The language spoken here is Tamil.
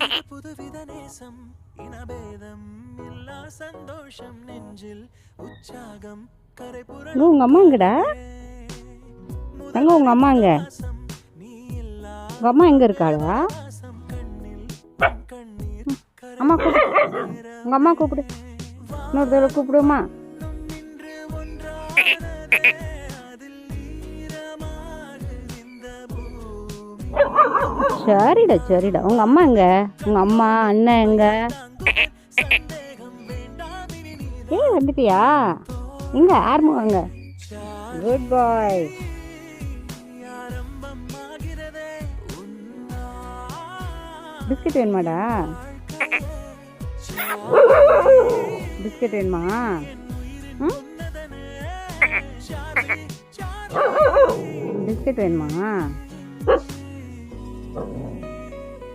இது புதுவித நேசம் இனபேதம் இல்லா சந்தோஷம் நெஞ்சில் உற்சாகம் கரை புரளும் உங்க அம்மாங்கடா எங்க உங்க அம்மாங்க நீ இல்லா உங்க அம்மா எங்க இருக்காளா கண்ணில் கண்ணீர் அம்மா கூப்பிடு உங்க அம்மா கூப்பிடு இன்னொரு தடவை கூப்பிடுமா நின்று ஒன்றானதே அதில் ஈரமாறு இந்த பூமி சரிடா உங்க அம்மா எங்க உங்க அம்மா அண்ணன் எங்க சந்தேகம் வேண்டாம் இனி நீ ஏய் வந்துட்டியா எங்க ஆரம்பங்க குட் பாய் ஆரம்பமாகிறதே பிஸ்கட் வேணுமாடா பிஸ்கட் வேணுமா ம் பிஸ்கட் வேணுமா